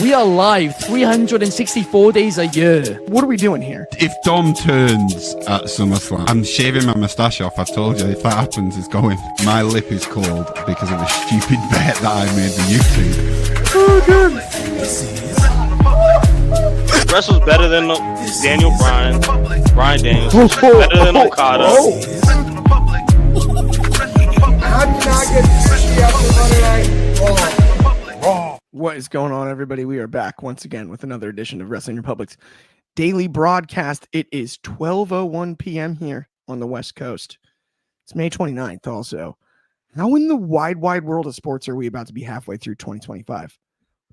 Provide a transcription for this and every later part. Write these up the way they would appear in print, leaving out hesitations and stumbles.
We are live 364 days a year. What are we doing here? If Dom turns at SummerSlam, I'm shaving my moustache off. I've told you, if that happens, it's going. My lip is cold because of a stupid bet that I made with YouTube. Oh, good. Wrestle's better than Daniel Bryan, Bryan Daniels, better than Okada. How do you not get sushi after Monday Night Raw? What is going on, everybody? We are back once again with another edition of Wrestling Republic's daily broadcast. It is 12:01 p.m. here on the West Coast. It's May 29th also. How in the wide world of sports are we about to be halfway through 2025?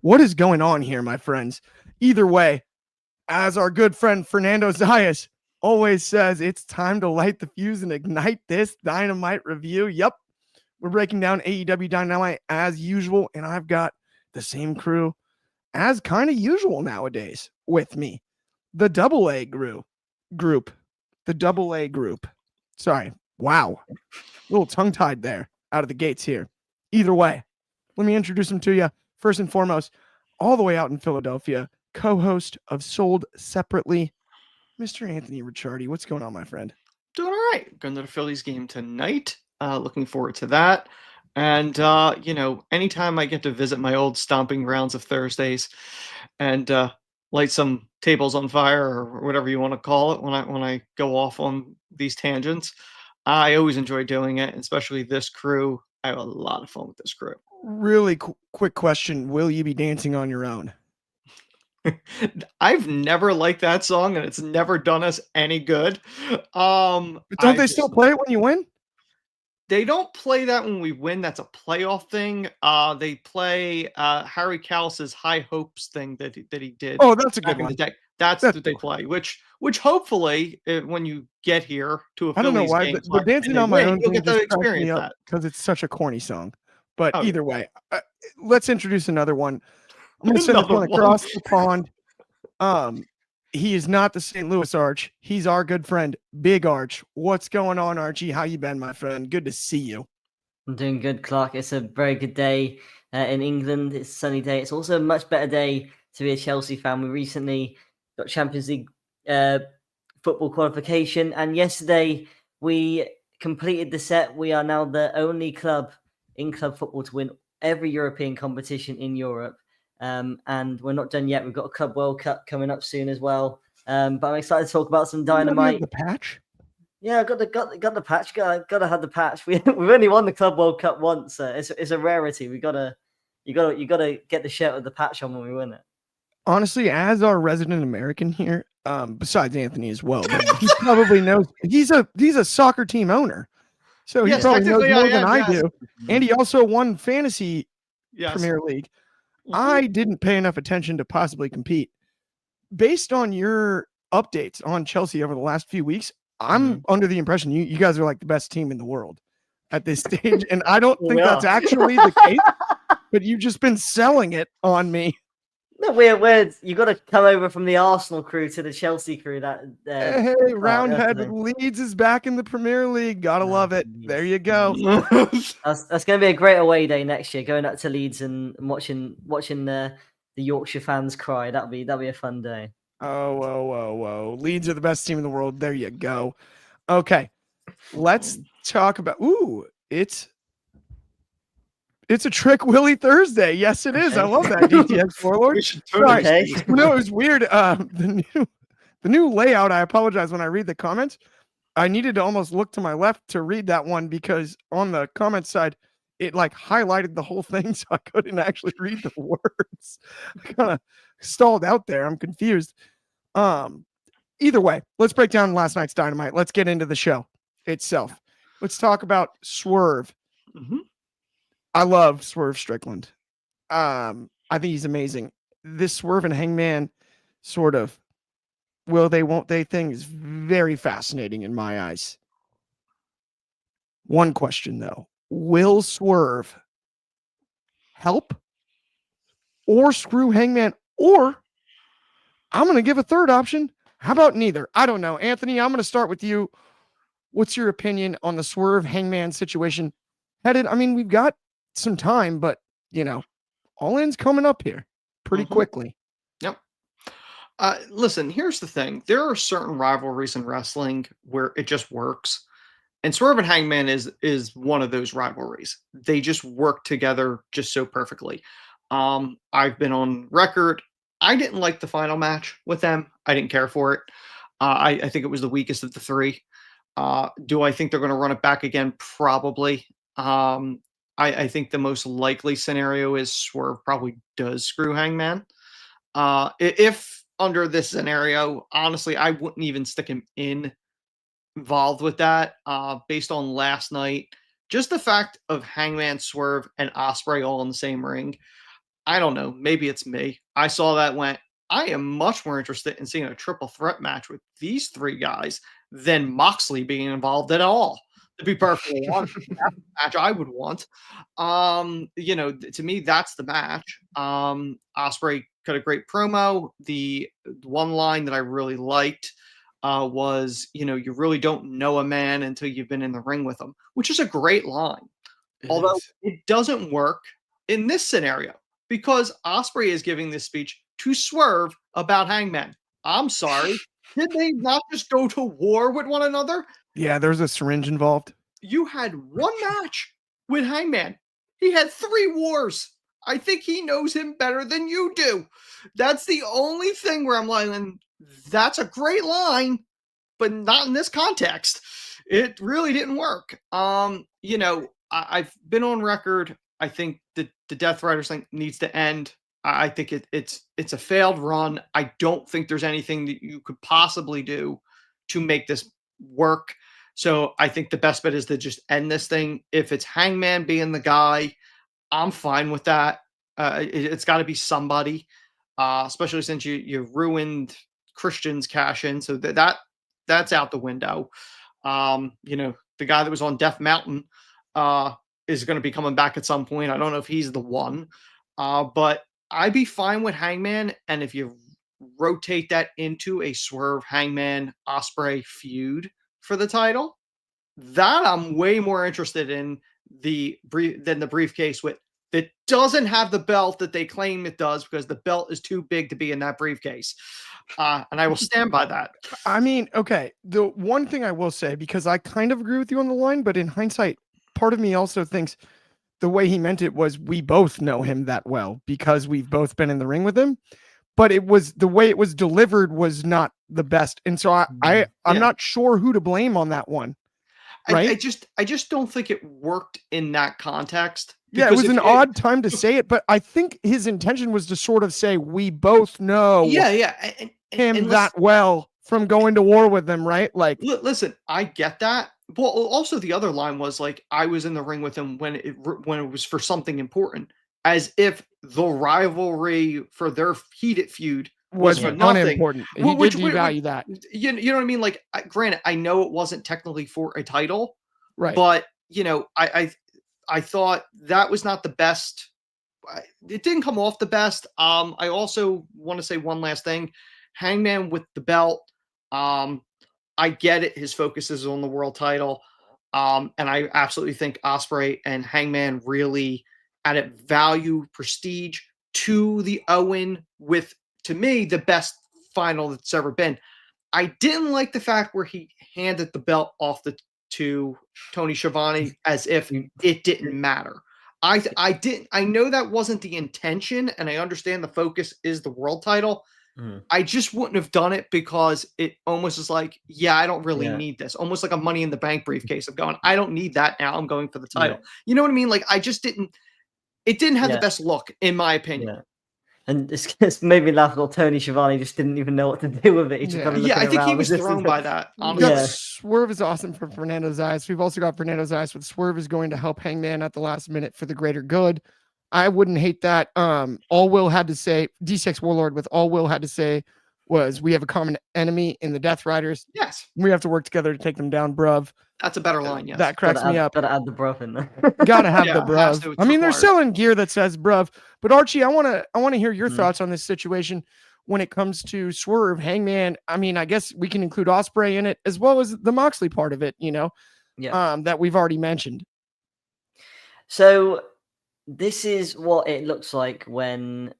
What is going on here, my friends? Either way, as our good friend Fernando Zayas always says, it's time to light the fuse and ignite this Dynamite review. Yep, we're breaking down AEW Dynamite as usual, and I've got the same crew as kind of usual nowadays with me. The double A group. The double A group. Sorry. Wow. A little tongue-tied there out of the gates here. Either way, let me introduce them to you. First and foremost, all the way out in Philadelphia, co-host of Sold Separately, Mr. Anthony Ricciardi. What's going on, my friend? Doing all right. Going to the Phillies game tonight. Looking forward to that. And, anytime I get to visit my old stomping grounds of Thursdays and light some tables on fire or whatever you want to call it when I go off on these tangents, I always enjoy doing it, especially this crew. I have a lot of fun with this crew. Really quick question. Will you be dancing on your own? I've never liked that song, and it's never done us any good. But don't they still play it when you win? They don't play that when we win. That's a playoff thing. They play Harry Callis's High Hopes thing that he did. Oh, that's a good one. That's what they play. Which hopefully, when you get here to a I don't know Phillies why, game, but dancing on my own, you'll get to experience that because it's such a corny song. But either way, let's introduce another one. I'm going to send this one across the pond. He is not the St. Louis Arch. He's our good friend, Big Arch. What's going on, Archie? How you been, my friend? Good to see you. I'm doing good, Clark. It's a very good day in England. It's a sunny day. It's also a much better day to be a Chelsea fan. We recently got Champions League football qualification, and yesterday we completed the set. We are now the only club in club football to win every European competition in Europe. And we're not done yet. We've got a Club World Cup coming up soon as well. But I'm excited to talk about some Dynamite. The patch? Yeah, I got the patch. Got to have the patch. We've only won the Club World Cup once. It's a rarity. You gotta get the shirt with the patch on when we win it. Honestly, as our resident American here, besides Anthony as well, but he probably knows he's a soccer team owner, so he probably knows more than I do. And he also won fantasy Premier League. I didn't pay enough attention to possibly compete. Based on your updates on Chelsea over the last few weeks, I'm under the impression you guys are like the best team in the world at this stage. And I don't think that's actually the case, but you've just been selling it on me. No, we're you got to come over from the Arsenal crew to the Chelsea crew. Hey, Roundhead Leeds is back in the Premier League. Gotta love it. There you go. That's going to be a great away day next year. Going up to Leeds and watching the Yorkshire fans cry. That'll be a fun day. Whoa. Leeds are the best team in the world. There you go. Okay, let's talk about. It's a Trick Willie Thursday. Yes, it is. I love that, DTX Warlord. Sorry. No, it was weird. The new layout, I apologize when I read the comments. I needed to almost look to my left to read that one because on the comment side, it like highlighted the whole thing, so I couldn't actually read the words. I kind of stalled out there. I'm confused. Either way, let's break down last night's Dynamite. Let's get into the show itself. Let's talk about Swerve. Mm-hmm. I love Swerve Strickland. I think he's amazing. This Swerve and Hangman sort of will they, won't they thing is very fascinating in my eyes. One question, though. Will Swerve help or screw Hangman? Or I'm going to give a third option. How about neither? I don't know. Anthony, I'm going to start with you. What's your opinion on the Swerve Hangman situation? We've got some time, but All In's coming up here. pretty Mhm. quickly. Yep. Listen, here's the thing. There are certain rivalries in wrestling where it just works. And Swerve and Hangman is one of those rivalries. They just work together just so perfectly. I've been on record. I didn't like the final match with them. I didn't care for it. I think it was the weakest of the three. Do I think they're going to run it back again? Probably. I think the most likely scenario is Swerve probably does screw Hangman. If under this scenario, honestly, I wouldn't even stick him involved with that. Based on last night, just the fact of Hangman, Swerve, and Ospreay all in the same ring. I don't know. Maybe it's me. I saw that, went, I am much more interested in seeing a triple threat match with these three guys than Moxley being involved at all. To be perfectly honest, that's the match I would want. To me, that's the match. Ospreay cut a great promo. The one line that I really liked was, you really don't know a man until you've been in the ring with him, which is a great line. Although it doesn't work in this scenario because Ospreay is giving this speech to Swerve about Hangman. I'm sorry. Did they not just go to war with one another? Yeah, there's a syringe involved. You had one match with Hangman. He had 3 wars. I think he knows him better than you do. That's the only thing where I'm like, that's a great line, but not in this context. It really didn't work. I've been on record. I think the Death Riders thing needs to end. I think it's a failed run. I don't think there's anything that you could possibly do to make this work. So I think the best bet is to just end this thing. If it's Hangman being the guy, I'm fine with that. It's got to be somebody, especially since you ruined Christian's cash in. So that's out the window. The guy that was on Death Mountain is going to be coming back at some point. I don't know if he's the one, but I'd be fine with Hangman. And if you rotate that into a Swerve Hangman Ospreay feud for the title, that I'm way more interested in than the briefcase with that doesn't have the belt that they claim it does, because the belt is too big to be in that briefcase. And I will stand by that. I mean, okay. The one thing I will say, because I kind of agree with you on the line, but in hindsight, part of me also thinks the way he meant it was we both know him that well because we've both been in the ring with him. But it was the way it was delivered was not the best. And so I'm not sure who to blame on that one. Right? I just don't think it worked in that context. Yeah, it was an odd time to say it, but I think his intention was to sort of say we both know him that well from going to war with him, right? Like, listen, I get that. Well, also the other line was like, I was in the ring with him when it was for something important, as if the rivalry for their heated feud was for nothing. Unimportant. He did devalue that. You know what I mean? Like, granted, I know it wasn't technically for a title, right? But I thought that was not the best. It didn't come off the best. I also want to say one last thing. Hangman with the belt. I get it. His focus is on the world title. And I absolutely think Ospreay and Hangman really added value, prestige to the Owen with, to me, the best final that's ever been. I didn't like the fact where he handed the belt off to Tony Schiavone as if it didn't matter. I know that wasn't the intention, and I understand the focus is the world title. I just wouldn't have done it because it almost is like, I don't really need this. Almost like a Money in the Bank briefcase of going, I don't need that now. I'm going for the title. You know what I mean? Like, it didn't have the best look, in my opinion. And it's made me laugh. Tony Schiavone just didn't even know what to do with it. He just I think he was thrown by that. Swerve is awesome for Fernando Zayas. We've also got Fernando Zayas with Swerve is going to help Hangman at the last minute for the greater good. I wouldn't hate that. All Will had to say, D6 Warlord with all Will had to say was, we have a common enemy in the Death Riders. Yes. We have to work together to take them down, bruv. That's a better line, yes. That cracks me up. Gotta add the bruv in there. Gotta have the bruv. I mean, they're selling gear that says bruv. But Archie, I wanna hear your thoughts on this situation when it comes to Swerve, Hangman. I mean, I guess we can include Ospreay in it as well as the Moxley part of it, that we've already mentioned. So this is what it looks like when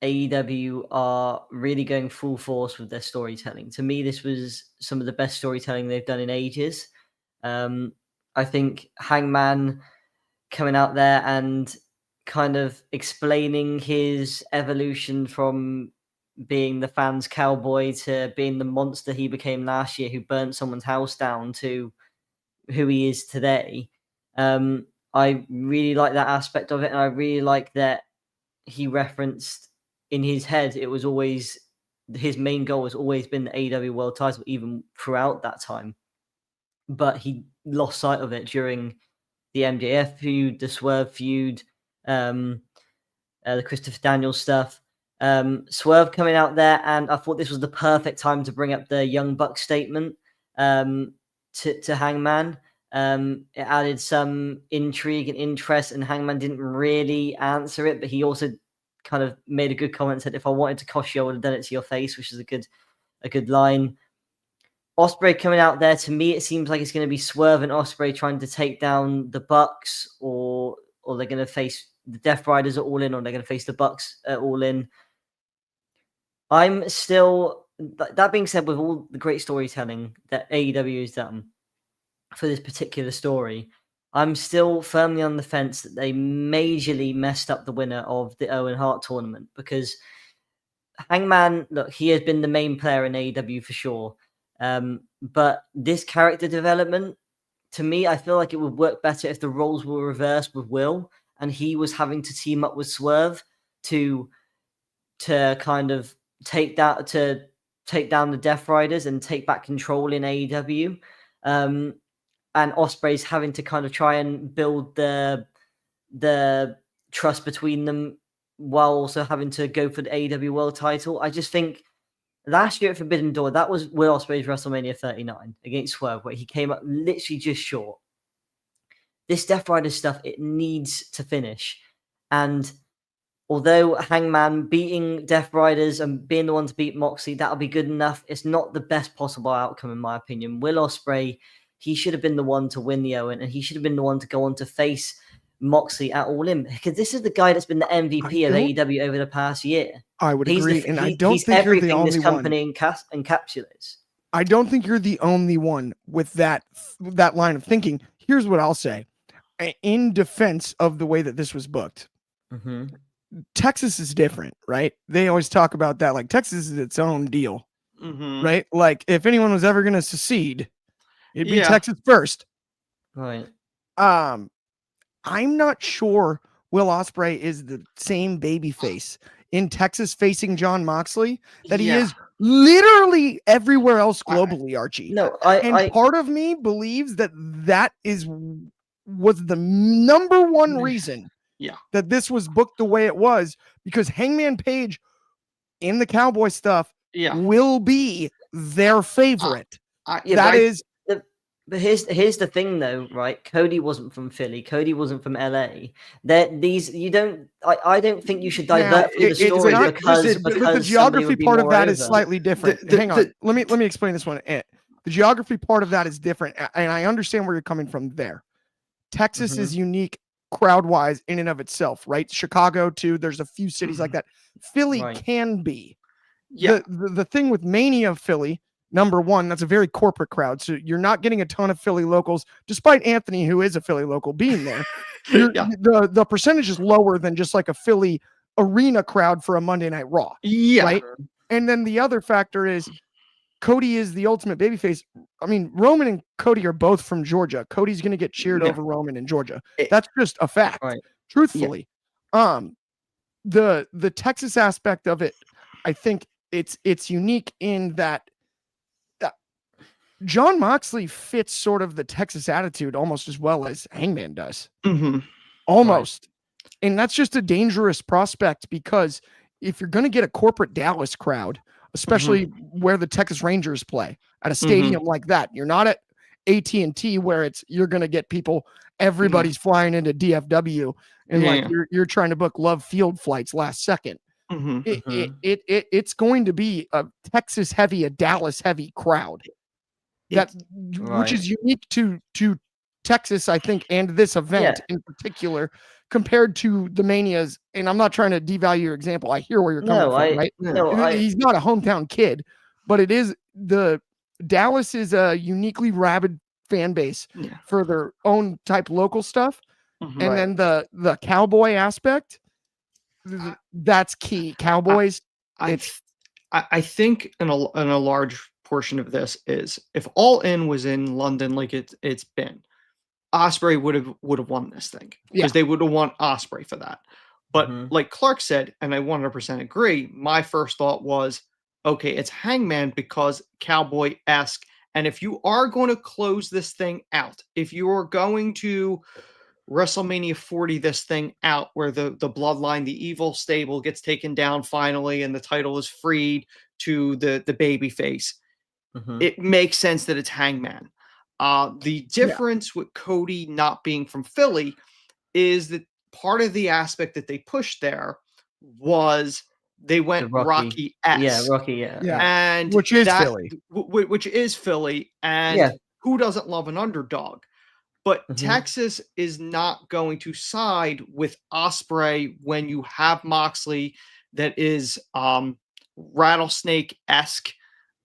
AEW are really going full force with their storytelling. To me, this was some of the best storytelling they've done in ages. I think Hangman coming out there and kind of explaining his evolution from being the fans' cowboy to being the monster he became last year, who burnt someone's house down, to who he is today. I really like that aspect of it, and I really like that he referenced in his head, it was always his main goal has always been the AEW World Title, even throughout that time. But he lost sight of it during the MJF feud, the Swerve feud, the Christopher Daniels stuff. Swerve coming out there, and I thought this was the perfect time to bring up the Young Buck statement to Hangman. It added some intrigue and interest, and Hangman didn't really answer it, but he also kind of made a good comment, said, if I wanted to cost you, I would have done it to your face, which is a good line. Ospreay coming out there, to me, it seems like it's going to be Swerve and Ospreay trying to take down the Bucks, or they're going to face the Death Riders at All In, or they're going to face the Bucks at All In. I'm still, that being said, with all the great storytelling that AEW has done for this particular story, I'm still firmly on the fence that they majorly messed up the winner of the Owen Hart tournament, because Hangman, look, he has been the main player in AEW for sure. But this character development, to me, I feel like it would work better if the roles were reversed with Will, and he was having to team up with Swerve to kind of take down the Death Riders and take back control in AEW. And Ospreay's having to kind of try and build the trust between them while also having to go for the AEW World Title. I just think last year at Forbidden Door, that was Will Ospreay's WrestleMania 39 against Swerve, where he came up literally just short. This Death Rider stuff, it needs to finish. And although Hangman beating Death Riders and being the one to beat Moxley, that'll be good enough, it's not the best possible outcome, in my opinion. Will Ospreay, he should have been the one to win the Owen, and he should have been the one to go on to face Moxley at All In, because this is the guy that's been the MVP of AEW over the past year. I would agree, and I don't he's think you're the everything only this one. company encapsulates. I don't think you're the only one with that line of thinking. Here's what I'll say. In defense of the way that this was booked, Texas is different, right? They always talk about that. Like, Texas is its own deal, right? Like, if anyone was ever going to secede, it'd be Texas first. Right. I'm not sure Will Ospreay is the same babyface in Texas facing John Moxley that he is literally everywhere else globally, Archie. No, part of me believes that was the number one reason that this was booked the way it was, because Hangman Page in the Cowboy stuff will be their favorite. But here's the thing, though, right? Cody wasn't from Philly. Cody wasn't from LA. I don't think you should divert from the story because the geography part of that is slightly different. Hang on, let me explain this one. The geography part of that is different, and I understand where you're coming from there. Texas is unique crowd-wise in and of itself, right? Chicago too. There's a few cities like that. Philly can be. The thing with Mania Philly, number one, that's a very corporate crowd. So you're not getting a ton of Philly locals, despite Anthony, who is a Philly local, being there. The percentage is lower than just like a Philly arena crowd for a Monday Night Raw. Right. And then the other factor is Cody is the ultimate babyface. I mean, Roman and Cody are both from Georgia. Cody's going to get cheered over Roman in Georgia. That's just a fact. Truthfully. The Texas aspect of it, I think it's unique in that John Moxley fits sort of the Texas attitude almost as well as Hangman does. Almost. And that's just a dangerous prospect, because if you're going to get a corporate Dallas crowd, especially where the Texas Rangers play at a stadium like that, you're not at AT&T where you're going to get people, everybody's flying into DFW and you're trying to book Love Field flights last second. It's going to be a Texas heavy, a Dallas heavy crowd. Which is unique to Texas, I think, and this event in particular, compared to the Manias. And I'm not trying to devalue your example. I hear where you're coming from, right? He's not a hometown kid, but it is Dallas is a uniquely rabid fan base for their own type local stuff. And then the cowboy aspect, that's key. Cowboys. I think in a large portion of this is if All In was in London like it's been, Ospreay would have won this thing because they would have won Ospreay for that. But like Clark said, and I 100% agree, my first thought was, okay, it's Hangman because cowboy-esque. And if you are going to close this thing out, if you are going to WrestleMania 40 this thing out where the bloodline, the evil stable gets taken down finally and the title is freed to the baby face, it makes sense that it's Hangman. The difference with Cody not being from Philly is that part of the aspect that they pushed there was they went Rocky-esque. Yeah, Rocky, and which is Philly. Which is Philly, and who doesn't love an underdog? But Texas is not going to side with Ospreay when you have Moxley that is rattlesnake-esque.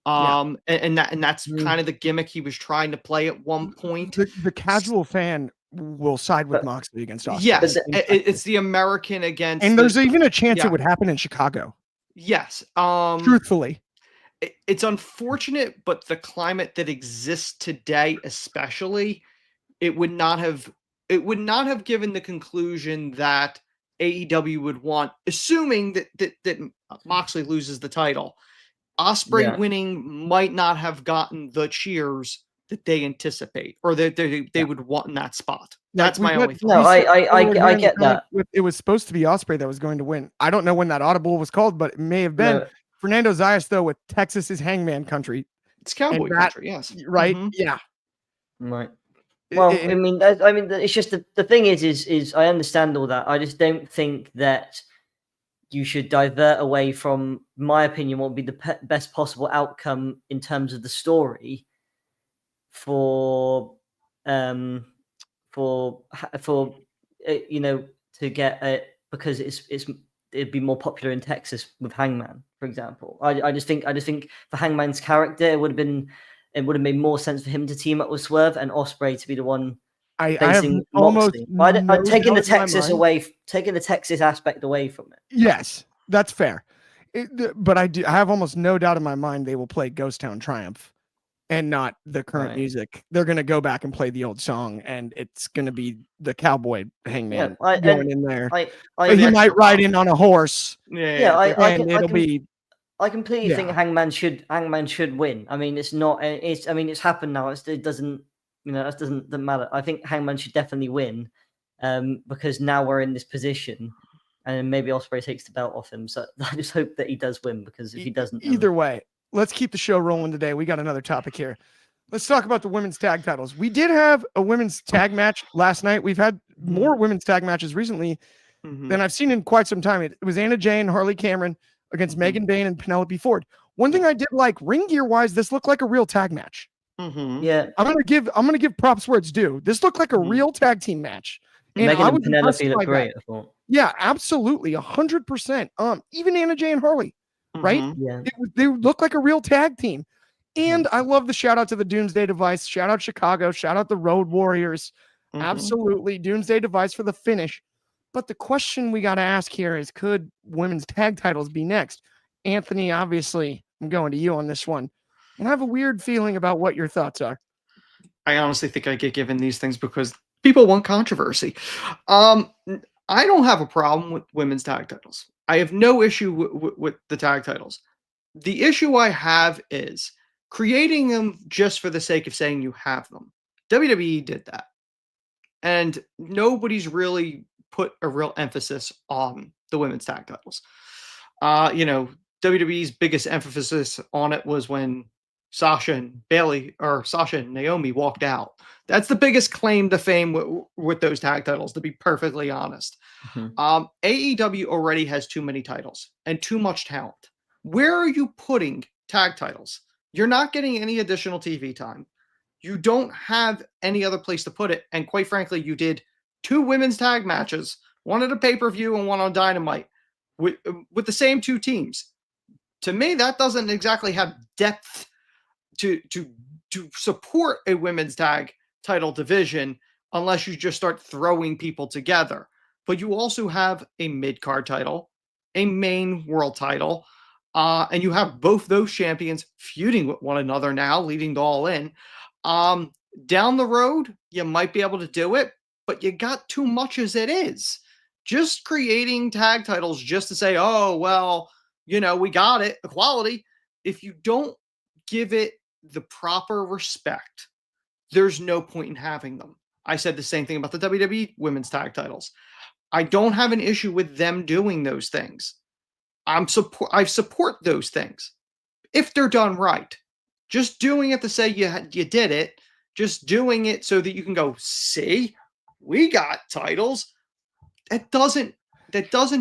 And that's kind of the gimmick he was trying to play at one point. The casual fan will side with Moxley against Ospreay. Yes, it's the American against. And there's even a chance it would happen in Chicago. Yes. Truthfully. It's unfortunate, but the climate that exists today, especially, it would not have given the conclusion that AEW would want, assuming that Moxley loses the title. Ospreay winning might not have gotten the cheers that they anticipate, or that they would want in that spot. That's my only thought. No, I get that. It was supposed to be Ospreay that was going to win. I don't know when that audible was called, but it may have been. Fernando Zayas, though, with Texas is Hangman country. It's cowboy country, yes. Right? Yeah. Right. Well, I mean, it's just the thing is I understand all that. I just don't think that you should divert away from, my opinion, what would be the best possible outcome in terms of the story for to get it, because it'd be more popular in Texas with Hangman, for example. I just think for Hangman's character, it would have made more sense for him to team up with Swerve and Ospreay to be the one facing Moxley. Taking the Texas aspect away from it. Yes, that's fair. But I have almost no doubt in my mind they will play Ghost Town Triumph and not the current music. They're going to go back and play the old song, and it's going to be the cowboy Hangman going in there. He might ride in on a horse. I completely think Hangman should win. I mean, it's happened now. It doesn't matter. I think Hangman should definitely win, because now we're in this position, and maybe Ospreay takes the belt off him. So I just hope that he does win, because if he doesn't, either way, let's keep the show rolling today. We got another topic here. Let's talk about the women's tag titles. We did have a women's tag match last night. We've had more women's tag matches recently than I've seen in quite some time. It was Anna Jay and Harley Cameron against Megan Bayne and Penelope Ford. One thing I did like, ring gear wise, this looked like a real tag match. Yeah, I'm gonna give props where it's due. This looked like a real tag team match. And Megan and Penelope look great. I thought. Yeah, absolutely, 100%. Even Anna Jay and Harley, right? Yeah, they look like a real tag team. And I love the shout out to the Doomsday Device. Shout out Chicago. Shout out the Road Warriors. Absolutely, Doomsday Device for the finish. But the question we got to ask here is, could women's tag titles be next? Anthony, obviously, I'm going to you on this one. And I have a weird feeling about what your thoughts are. I honestly think I get given these things because people want controversy. I don't have a problem with women's tag titles. I have no issue with the tag titles. The issue I have is creating them just for the sake of saying you have them. WWE did that. And nobody's really put a real emphasis on the women's tag titles. WWE's biggest emphasis on it was when Sasha and Naomi walked out. That's the biggest claim to fame with those tag titles, to be perfectly honest. AEW already has too many titles and too much talent. Where are you putting tag titles? You're not getting any additional TV time. You don't have any other place to put it. And quite frankly, you did 2 women's tag matches, one at a pay-per-view and one on Dynamite with the same 2 teams. To me, that doesn't exactly have depth to support a women's tag title division unless you just start throwing people together. But you also have a mid-card title, a main world title, and you have both those champions feuding with one another now, leading to All In. Down the road, you might be able to do it, but you got too much as it is. Just creating tag titles just to say, oh, well, we got it, equality. If you don't give it the proper respect, there's no point in having them. I said the same thing about the WWE women's tag titles. I don't have an issue with them doing those things. I support those things if they're done right. Just doing it to say you did it, just doing it so that you can go, see, we got titles. That doesn't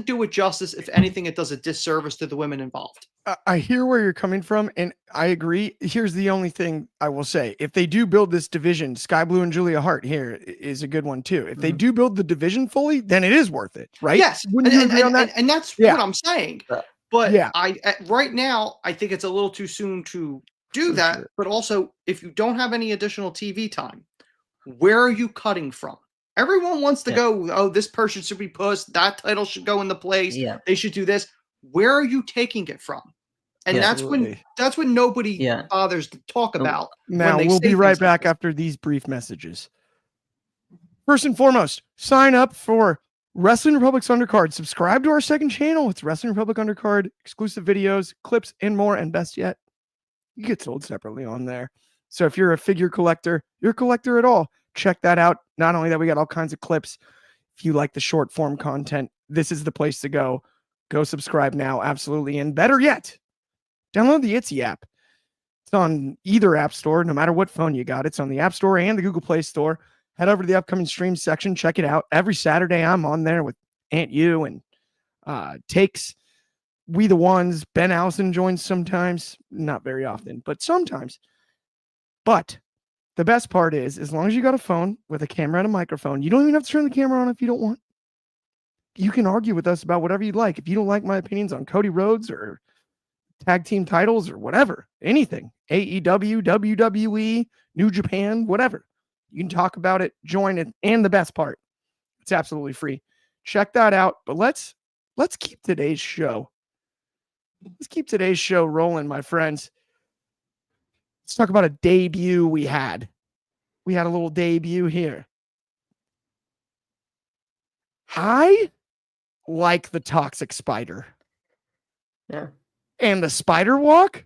do it justice. If anything, it does a disservice to the women involved. I hear where you're coming from, and I agree. Here's the only thing I will say. If they do build this division, Sky Blue and Julia Hart here is a good one too. If they do build the division fully, then it is worth it, right? Yes. Wouldn't you agree on that? And that's what I'm saying. But yeah. Right now, I think it's a little too soon to do that. Sure. But also, if you don't have any additional TV time, where are you cutting from? Everyone wants to go, oh, this person should be pushed. That title should go into place. Yeah. They should do this. Where are you taking it from? And that's when nobody bothers to talk about. Now, we'll be right back after these brief messages. First and foremost, sign up for Wrestling Republic's Undercard. Subscribe to our second channel. It's Wrestling Republic Undercard, exclusive videos, clips, and more. And best yet, you get sold separately on there. So if you're a figure collector, you're a collector at all, check that out. Not only that, we got all kinds of clips. If you like the short form content, this is the place to go. Go subscribe now. Absolutely. And better yet, download the Etsy app. It's on either app store, no matter what phone you got. It's on the App Store and the Google Play Store. Head over to the upcoming stream section. Check it out. Every Saturday, I'm on there with Aunt You and Takes. We the Ones. Ben Allison joins sometimes. Not very often, but sometimes. But the best part is, as long as you got a phone with a camera and a microphone, you don't even have to turn the camera on if you don't want. You can argue with us about whatever you'd like. If you don't like my opinions on Cody Rhodes or tag team titles or whatever, anything, AEW, WWE, New Japan, whatever, you can talk about it, join it, and the best part, it's absolutely free. Check that out. But let's keep today's show. Let's keep today's show rolling, my friends. Let's talk about a debut we had. We had a little debut here. I like the Toxic Spider. Yeah. And the Spider Walk.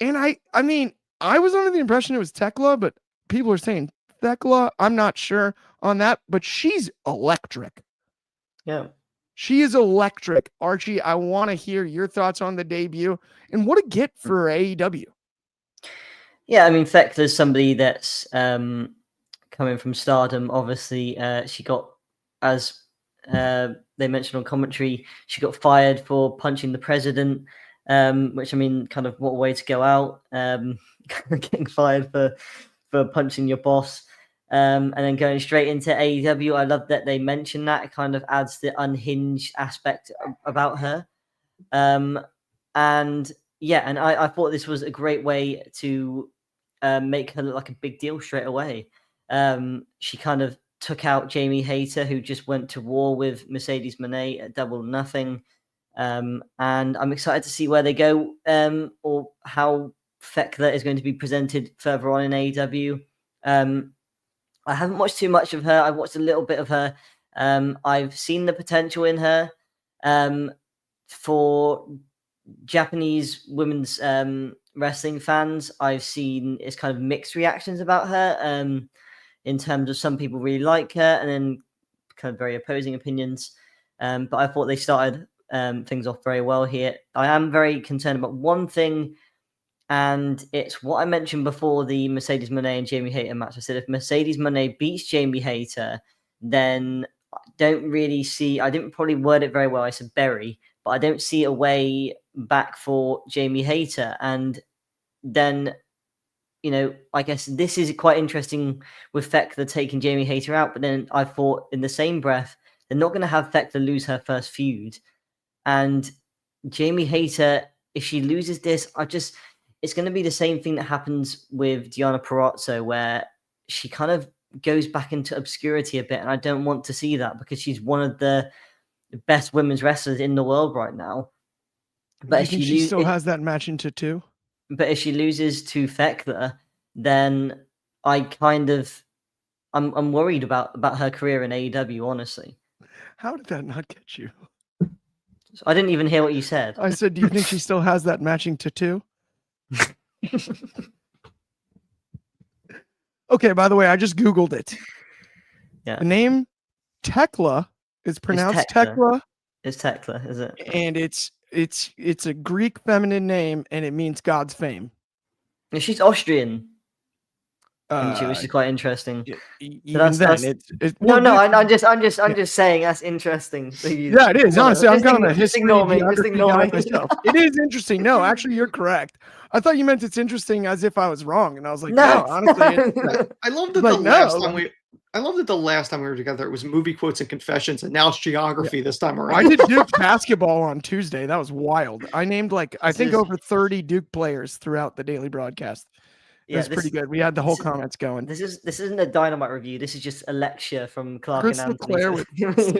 And I mean, I was under the impression it was Thekla, but people are saying Thekla. I'm not sure on that, but she's electric. Yeah. She is electric. Archie, I want to hear your thoughts on the debut and what a get for AEW. Yeah, I mean, Thekla is somebody that's coming from Stardom. Obviously, she got, as they mentioned on commentary, she got fired for punching the president, which, I mean, kind of what a way to go out, getting fired for punching your boss, and then going straight into AEW. I love that they mentioned that. It kind of adds the unhinged aspect about her. And yeah, and I thought this was a great way to make her look like a big deal straight away. She kind of took out Jamie Hayter, who just went to war with Mercedes Moné at Double or Nothing. And I'm excited to see where they go, or how Thekla is going to be presented further on in AEW. I haven't watched too much of her. I've watched a little bit of her. I've seen the potential in her. For Japanese women's wrestling fans, I've seen it's kind of mixed reactions about her, in terms of some people really like her and then kind of very opposing opinions. But I thought they started things off very well here. I am very concerned about one thing, and it's what I mentioned before the Mercedes Moné and Jamie Hayter match. I said if Mercedes Moné beats Jamie Hayter, then I don't really see, I didn't probably word it very well, I said bury, but I don't see a way back for Jamie Hayter. And then I guess this is quite interesting with Thekla taking Jamie Hayter out, but then I thought in the same breath, they're not going to have Thekla lose her first feud. And Jamie Hayter, if she loses this, it's going to be the same thing that happens with Deonna Purrazzo, where she kind of goes back into obscurity a bit. And I don't want to see that because she's one of the best women's wrestlers in the world right now. But she still has that match into 2? But if she loses to Thekla, then I'm worried about her career in AEW, honestly. How did that not get you? So I didn't even hear what you said. I said, do you think she still has that matching tattoo? Okay, by the way, I just Googled it. Yeah. The name Thekla is pronounced Thekla. It's Thekla, is it? And it's a Greek feminine name, and it means God's fame. And she's Austrian. Which is quite interesting. I'm just saying that's interesting. Yeah, it is. Honestly, I'm kind of a history geography guy myself. It is interesting. No, actually, you're correct. I thought you meant it's interesting as if I was wrong, and I was like, no honestly, I love that I love that the last time we were together, it was movie quotes and confessions, and now it's geography this time around. I did Duke basketball on Tuesday. That was wild. I named I think over 30 Duke players throughout the daily broadcast. It was pretty good. We had the whole comments going. This isn't a Dynamite review. This is just a lecture from Clark Chris and Anthony. LeClaire with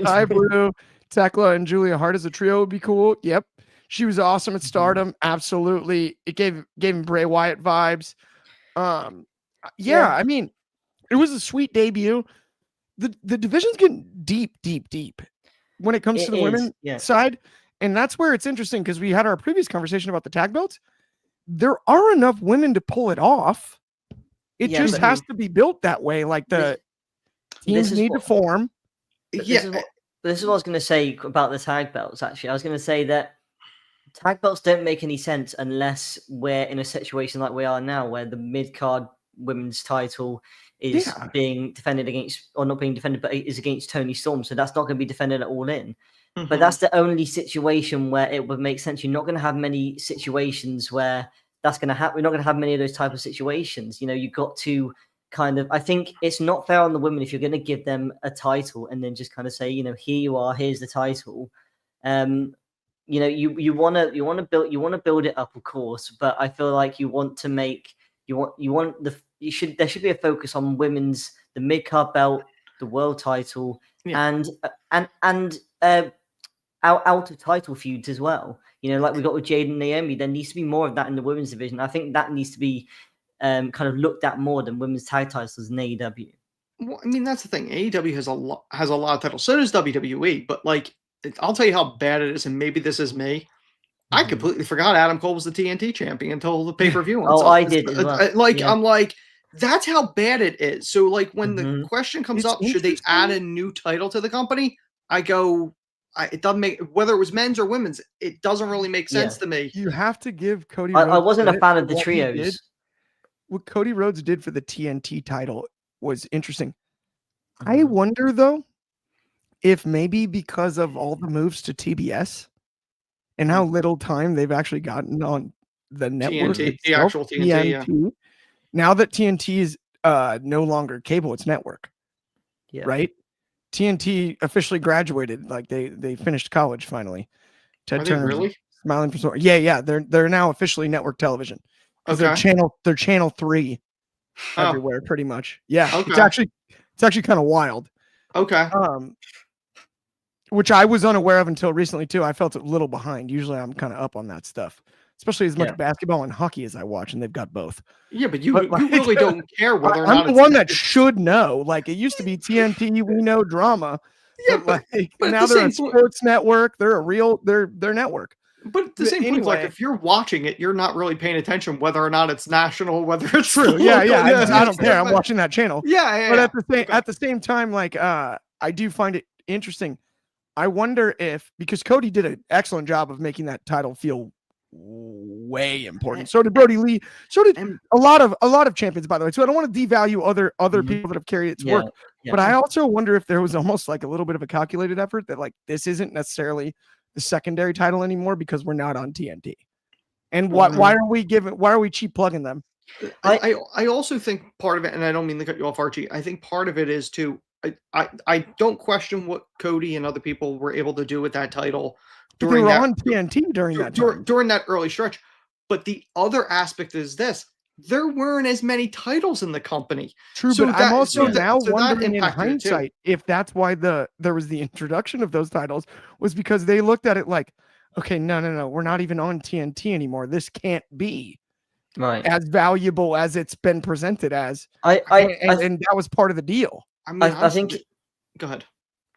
Ty Blue, Thekla, and Julia Hart as a trio would be cool. Yep. She was awesome at Stardom. Absolutely. It gave him Bray Wyatt vibes. I mean, it was a sweet debut. The division's getting deep when it comes to the women's side. And that's where it's interesting because we had our previous conversation about the tag belts. There are enough women to pull it off. It just has to be built that way. Like the teams need to form. This is what I was going to say about the tag belts, actually. I was going to say that tag belts don't make any sense unless we're in a situation like we are now, where the mid-card women's title is being defended against, or not being defended, but is against Toni Storm. So that's not going to be defended at All In. Mm-hmm. But that's the only situation where it would make sense. You're not going to have many situations where that's going to happen. We're not going to have many of those type of situations. You've got to kind of, I think it's not fair on the women if you're going to give them a title and then just kind of say, here you are, here's the title. You want to build it up, of course, but I feel like there should be a focus on the mid-card belt, the world title, and out of title feuds as well. Like we got with Jade and Naomi, there needs to be more of that in the women's division. I think that needs to be kind of looked at more than women's tag titles in AEW. Well, I mean, that's the thing. AEW has a lot of titles. So does WWE. But I'll tell you how bad it is, and maybe this is me. I completely forgot Adam Cole was the TNT champion until the pay-per-view. I did as well. I'm like, that's how bad it is. So when the question comes up, should they add a new title to the company? I go, it doesn't make, whether it was men's or women's, it doesn't really make sense to me. You have to give Cody Rhodes. I wasn't a fan of the trios. What Cody Rhodes did for the TNT title was interesting. I wonder, though, if maybe because of all the moves to TBS and how little time they've actually gotten on the network, TNT, the actual TNT, now that TNT is no longer cable, it's network, right? TNT officially graduated, like they finished college finally. Ted Turner really smiling for so they're now officially network television because they're channel 3 everywhere pretty much. It's actually kind of wild. Which I was unaware of until recently too. I felt a little behind. Usually I'm kind of up on that stuff, especially as much basketball and hockey as I watch, and they've got both. Yeah, but you really don't care whether or not I'm the one that should know. Like it used to be TNT, we know drama. Yeah, but now they're a sports network. They're they're network. But at the same point, like if you're watching it, you're not really paying attention whether or not it's national, whether it's true. I don't care. I'm watching that channel. But at the same time, like I do find it interesting. I wonder if, because Cody did an excellent job of making that title feel way important. So did Brody Lee. So did a lot of champions, by the way. So I don't want to devalue other people that have carried its work. But I also wonder if there was almost like a little bit of a calculated effort that like this isn't necessarily the secondary title anymore because we're not on TNT. And why are we cheap plugging them? I also think part of it, and I don't mean to cut you off, Archie. I think part of it is too. I don't question what Cody and other people were able to do with that title But they during were that on TNT during that time. during that early stretch. But the other aspect is this: there weren't as many titles in the company. True, So but I'm that- also so that- now so that wondering in impacted it too. hindsight if that's why there was the introduction of those titles was because they looked at it like, okay, no, we're not even on TNT anymore. This can't be Right. as valuable as it's been presented as. And that was part of the deal. I mean, I think. Go ahead.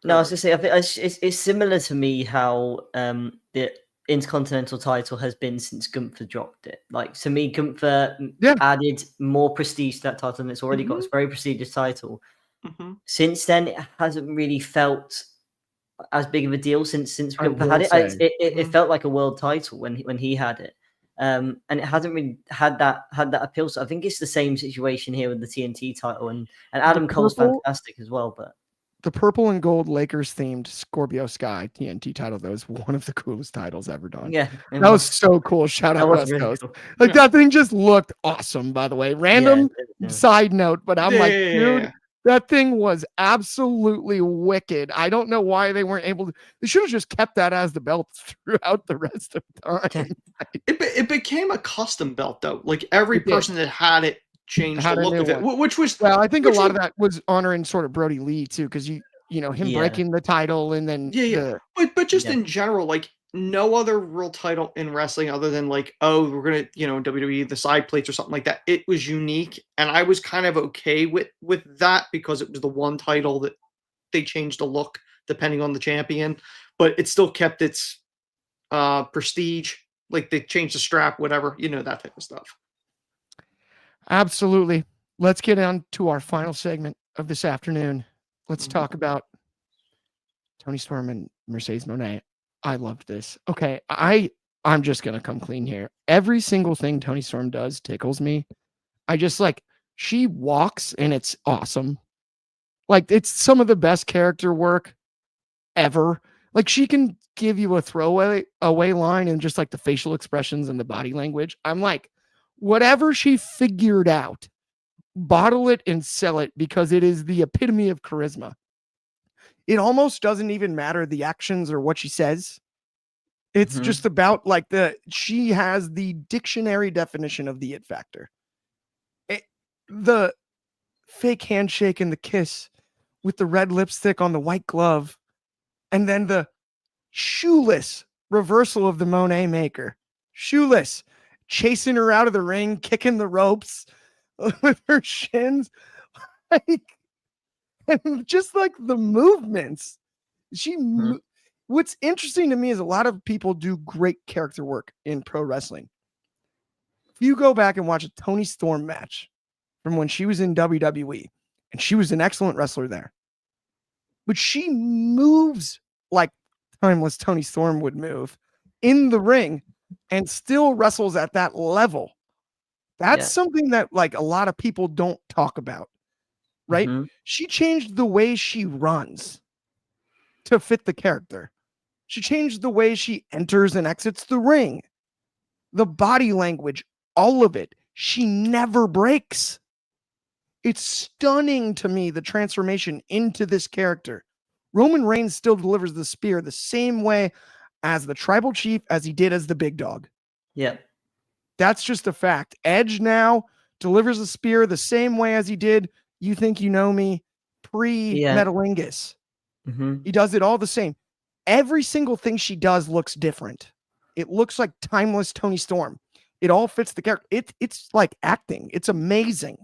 No, I was going to say, I think it's similar to me how the Intercontinental title has been since Gunther dropped it. Like, to me, Gunther added more prestige to that title than it's already got. It's a very prestigious title. Since then, it hasn't really felt as big of a deal since Gunther had it. It felt like a world title when he had it. And it hasn't really had that appeal. So I think it's the same situation here with the TNT title, and Adam Cole's fantastic as well. But the purple and gold Lakers themed Scorpio Sky TNT title, that was one of the coolest titles ever done. Yeah, that was so cool. Shout out West Coast. Cool. Like that thing just looked awesome, by the way. Random side note, but I'm dude, that thing was absolutely wicked. I don't know why they weren't able to. They should have just kept that as the belt throughout the rest of the time. It became a custom belt though. Like every person that had it changed the look of it, which was I think a lot of that was honoring sort of Brody Lee too, because you know him breaking the title and then but just in general, like no other real title in wrestling other than like, oh, we're gonna, WWE, the side plates or something like that. It was unique, and I was kind of okay with that because it was the one title that they changed the look depending on the champion, but it still kept its prestige. Like they changed the strap, whatever, that type of stuff. Absolutely. Let's get on to our final segment of this afternoon. Let's talk about Toni Storm and Mercedes Mone. I loved this. Okay, I'm just gonna come clean here. Every single thing Toni Storm does tickles me. I just she walks and it's awesome. Like it's some of the best character work ever. Like she can give you a throwaway line and just like the facial expressions and the body language. I'm like, whatever she figured out, bottle it and sell it because it is the epitome of charisma. It almost doesn't even matter the actions or what she says. It's just about she has the dictionary definition of the it factor. The fake handshake and the kiss with the red lipstick on the white glove, and then the shoeless reversal of the Mone maker. Shoeless, chasing her out of the ring, kicking the ropes with her shins. And just the movements. What's interesting to me is a lot of people do great character work in pro wrestling. If you go back and watch a Toni Storm match from when she was in WWE, and she was an excellent wrestler there, but she moves like timeless Toni Storm would move in the ring and still wrestles at that level. That's something that a lot of people don't talk about, right? She changed the way she runs to fit the character. She changed the way she enters and exits the ring. The body language, all of it. She never breaks. It's stunning to me, the transformation into this character. Roman Reigns still delivers the spear the same way as the tribal chief as he did as the big dog. Yeah. That's just a fact. Edge now delivers the spear the same way as he did You Think You Know Me pre-Metalingus. He does it all the same. Every single thing she does looks different. It looks like timeless Toni Storm. It all fits the character. It's like acting. It's amazing.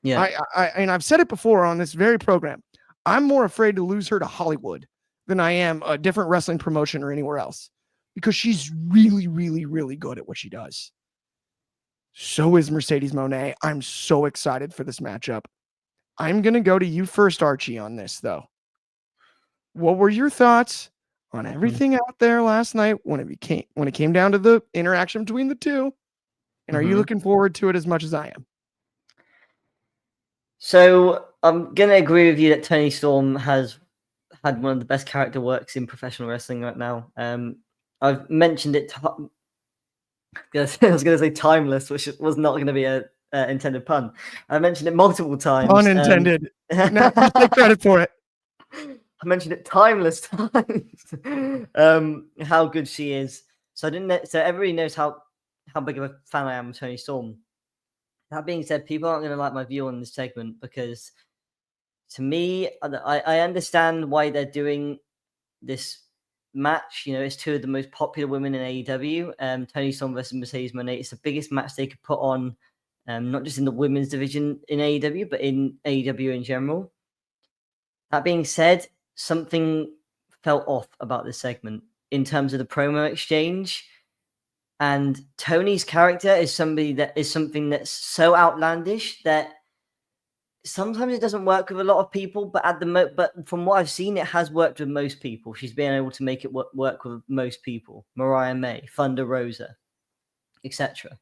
Yeah. And I've said it before on this very program. I'm more afraid to lose her to Hollywood than I am a different wrestling promotion or anywhere else, because she's really, really, really good at what she does. So is Mercedes Mone. I'm so excited for this matchup. I'm going to go to you first, Archie, on this, though. What were your thoughts on everything out there last night when it came down to the interaction between the two? And are you looking forward to it as much as I am? So I'm going to agree with you that Toni Storm has had one of the best character works in professional wrestling right now. I've mentioned it. I was going to say timeless, which was not going to be a intended pun. I mentioned it multiple times. Unintended. Now you take credit for it. I mentioned it timeless times. How good she is. So I didn't know, so everybody knows how big of a fan I am of Toni Storm. That being said, people aren't going to like my view on this segment because, to me, I understand why they're doing this match. You know, it's two of the most popular women in AEW. Toni Storm versus Mercedes Mone. It's the biggest match they could put on, not just in the women's division in AEW, but in AEW in general. That being said, something felt off about this segment in terms of the promo exchange. And Tony's character is something that's so outlandish that sometimes it doesn't work with a lot of people. But but from what I've seen, it has worked with most people. She's been able to make it work with most people. Mariah May, Thunder Rosa, etc.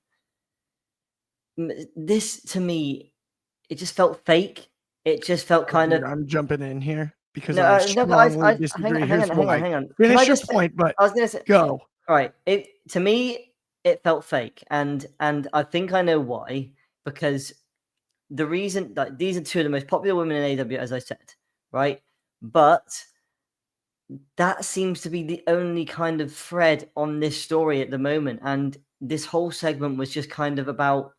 This, to me, it just felt fake. It just felt kind of. I'm jumping in here because I strongly disagree. Hang on. Finish your point, but I was going to say, go. All right. To me, it felt fake, and I think I know why. Because the reason, like, these are two of the most popular women in AEW, as I said, right? But that seems to be the only kind of thread on this story at the moment, and this whole segment was just kind of about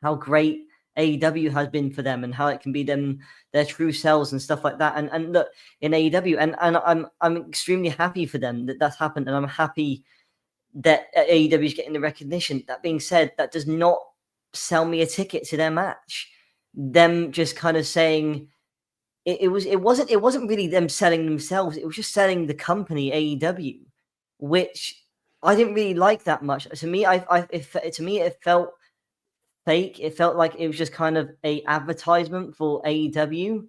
how great AEW has been for them and how it can be their true selves and stuff like that. And look, in AEW, and I'm extremely happy for them that that's happened, and I'm happy that AEW is getting the recognition. That being said, that does not sell me a ticket to their match. Them just kind of saying it wasn't really them selling themselves. It was just selling the company AEW, which I didn't really like that much. To me, it felt fake. It felt like it was just kind of a advertisement for AEW,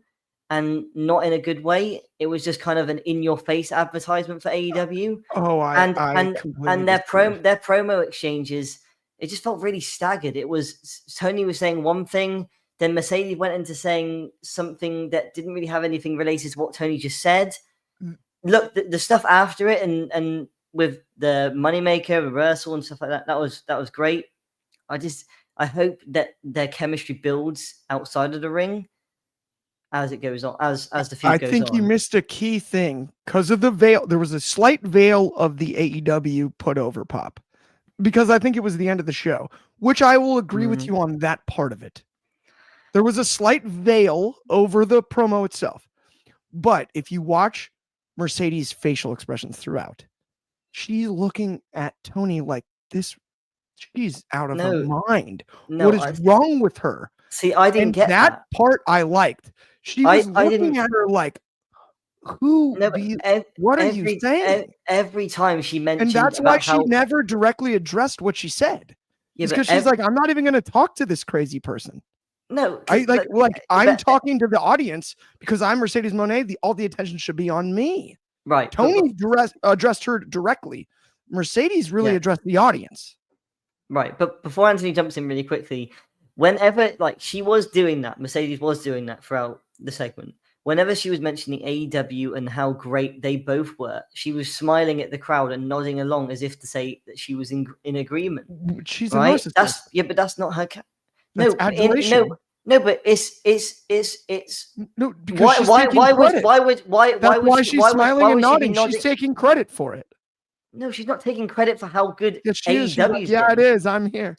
and not in a good way. It was just kind of an in-your-face advertisement for AEW. Oh, and their promo exchanges, it just felt really staggered. It was Tony was saying one thing, then Mercedes went into saying something that didn't really have anything related to what Tony just said. Look, the stuff after it and with the Moneymaker reversal and stuff like that, that was great. I hope that their chemistry builds outside of the ring as it goes on, as the feud goes on. I think you missed a key thing because of the veil. There was a slight veil of the AEW put over pop because I think it was the end of the show, which I will agree with you on that part of it. There was a slight veil over the promo itself. But if you watch Mercedes' facial expressions throughout, she's looking at Tony like this. She's out of her mind. What is wrong with her? See, I didn't get that part. I liked. She was looking at her like, "Who? What are you saying?" Every time she mentioned, and that's why she never directly addressed what she said. Yeah, because she's like, "I'm not even going to talk to this crazy person." No, I'm talking to the audience because I'm Mercedes Mone. All the attention should be on me. Right. Tony addressed her directly. Mercedes really addressed the audience. Right, but before Anthony jumps in really quickly, whenever she was doing that, Mercedes was doing that throughout the segment. Whenever she was mentioning AEW and how great they both were, she was smiling at the crowd and nodding along as if to say that she was in agreement. She's a narcissist. But that's not her. That's adulation. No, but it's no. Because why she's smiling and nodding? She's taking credit for it. No, she's not taking credit for how good AEW is. Yeah, it is. I'm here.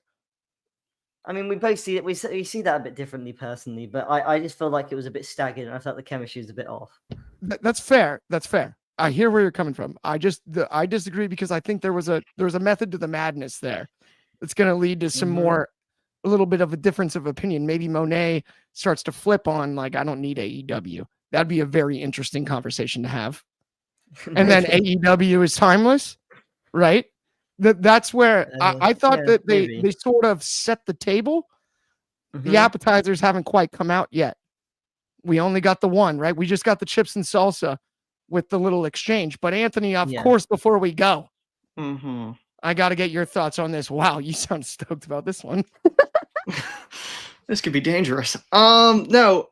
I mean, we both see it. We see that a bit differently, personally, but I just feel like it was a bit staggered, and I felt the chemistry was a bit off. That's fair. That's fair. I hear where you're coming from. I disagree because I think there was a method to the madness there. It's going to lead to some a little bit of a difference of opinion. Maybe Monet starts to flip on I don't need AEW. That'd be a very interesting conversation to have. And then AEW is timeless. Right? That's where I thought that they sort of set the table. The appetizers haven't quite come out yet. We only got the one, right? We just got the chips and salsa with the little exchange. But Anthony, of course, before we go, I got to get your thoughts on this. Wow, you sound stoked about this one. This could be dangerous. No.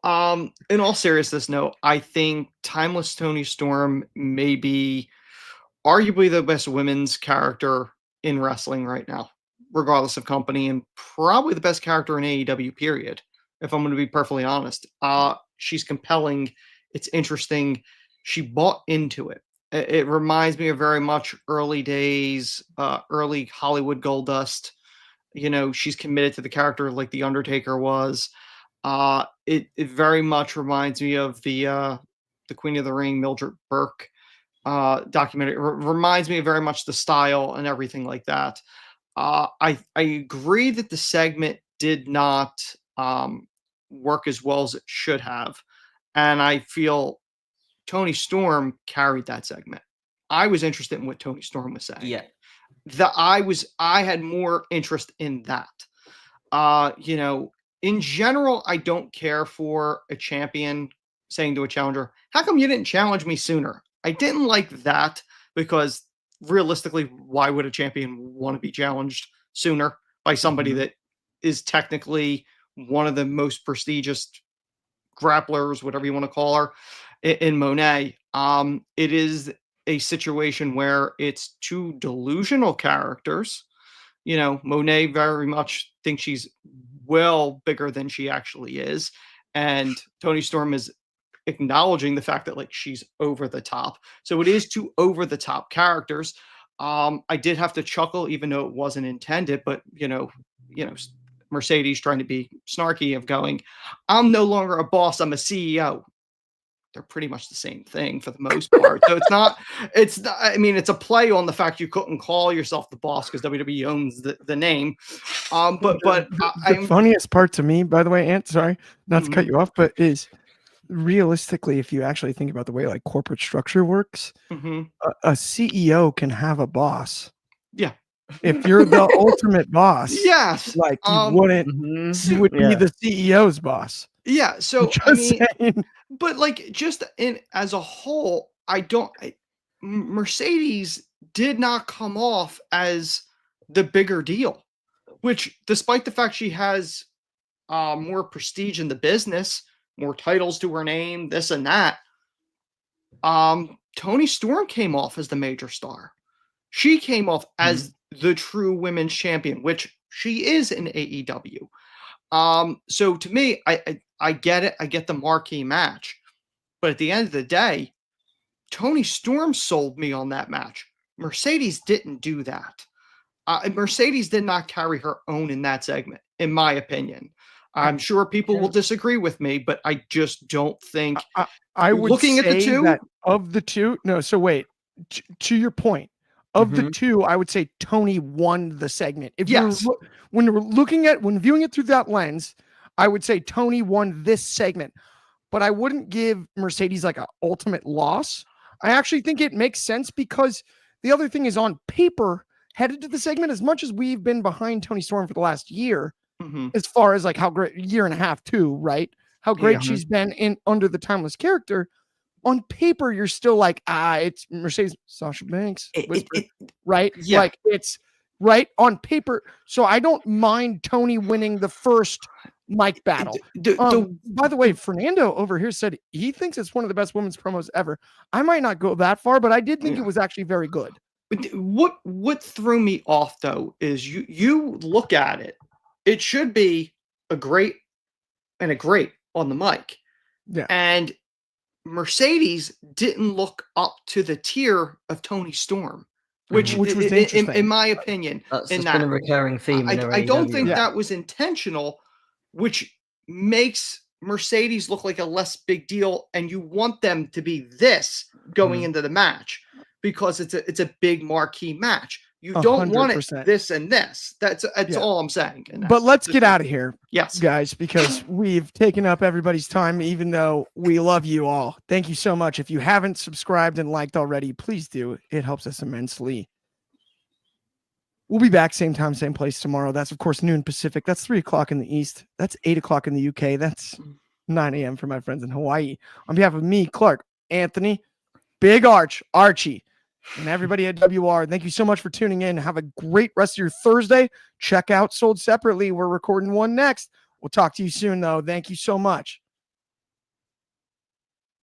In all seriousness, no. I think Timeless Toni Storm may be arguably the best women's character in wrestling right now. regardless of company, and probably the best character in AEW, period, if I'm going to be perfectly honest. She's compelling. It's interesting. She bought into it. It reminds me of very much early days, early Hollywood Goldust. She's committed to the character like The Undertaker was. It very much reminds me of the Queen of the Ring, Mildred Burke documentary. Reminds me of very much the style and everything like that. I agree that the segment did not work as well as it should have, and I feel Toni Storm carried that segment. I was interested in what Toni Storm was saying. Yeah. I had more interest in that. In general, I don't care for a champion saying to a challenger, "How come you didn't challenge me sooner?" I didn't like that because realistically, why would a champion want to be challenged sooner by somebody that is technically one of the most prestigious grapplers, whatever you want to call her, in Mone? It is a situation where it's two delusional characters. Mone very much thinks she's well bigger than she actually is, and Toni Storm is acknowledging the fact that she's over the top. So it is two over the top characters. I did have to chuckle, even though it wasn't intended, but Mercedes trying to be snarky of going, "I'm no longer a boss, I'm a CEO." They're pretty much the same thing for the most part. So it's not, it's a play on the fact you couldn't call yourself the boss because WWE owns the name. But the funniest part to me, by the way, Ant, sorry, not to cut you off, but is realistically, if you actually think about the way corporate structure works, a CEO can have a boss. Yeah. If you're the ultimate boss, yes, you wouldn't, you would be the CEO's boss. Yeah. So saying. But just as a whole, Mercedes did not come off as the bigger deal, which despite the fact she has more prestige in the business, more titles to her name, this and that, Toni Storm came off as the major star. She came off as the true women's champion, which she is in AEW. So to me, I get it. I get the marquee match. But at the end of the day, Toni Storm sold me on that match. Mercedes didn't do that. Mercedes did not carry her own in that segment, in my opinion. I'm sure people will disagree with me, but I just don't think. I would looking say at the two that of the two. No, so wait. To your point, of the two, I would say Toni won the segment. If when viewing it through that lens, I would say Toni won this segment. But I wouldn't give Mercedes an ultimate loss. I actually think it makes sense because the other thing is on paper, headed to the segment, as much as we've been behind Toni Storm for the last year, as far as how great, year and a half too, right? How great she's been in under the timeless character. On paper, you're still it's Mercedes, Sasha Banks, right? Yeah. It's right on paper. So I don't mind Toni winning the first mic battle. By the way, Fernando over here said he thinks it's one of the best women's promos ever. I might not go that far, but I did think it was actually very good. What threw me off though is you look at it. It should be a great on the mic. Yeah. And Mercedes didn't look up to the tier of Toni Storm, which was interesting, in my opinion. That's been a recurring theme. I don't think that was intentional, which makes Mercedes look like a less big deal, and you want them to be this going into the match because it's a big marquee match. You don't 100%. Want it this and this. That's all I'm saying. But let's get out of here, yes, guys, because we've taken up everybody's time, even though we love you all. Thank you so much. If you haven't subscribed and liked already, please do. It helps us immensely. We'll be back same time, same place tomorrow. That's, of course, noon Pacific. That's 3 o'clock in the East. That's 8 o'clock in the UK. That's 9 a.m. for my friends in Hawaii. On behalf of me, Clark, Anthony, Big Archie, and everybody at WR, thank you so much for tuning in. Have a great rest of your Thursday. Check out Sold Separately. We're recording one next. We'll talk to you soon, though. Thank you so much.